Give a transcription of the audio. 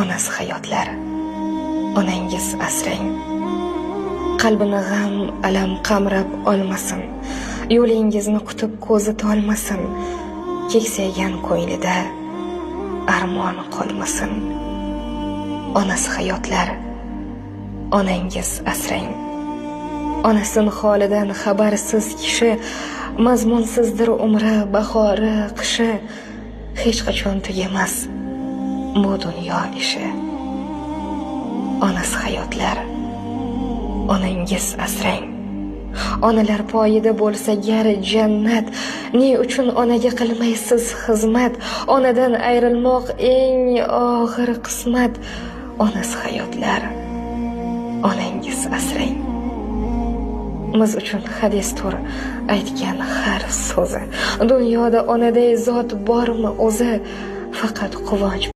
onasi hayotlar, onangiz asrang. Qalbini g'am, alam qamrab olmasin, yo'lingizni kutib ko'zi tolmasin, keksaygan ko'nglida armon qolmasin. Onasi hayotlar, onangiz asrang. Onasin holidan xabarsiz kishi, mazmunsizdir umri, bahori, qishi, hech qachon tugamas bu dunyo ishi. Onasi hayotlar, onangiz asrang. Onalar poyida bo'lsa gar jannat, ne uchun onaga qilmaysiz xizmat? Onadan ayrilmoq eng og'ir qismat. Onasi hayotlar, onangiz asrang. Biz uchun hadisdir aytgan har so'zi. Dunyoda onaday zot bormi o'zi? Faqat quvonch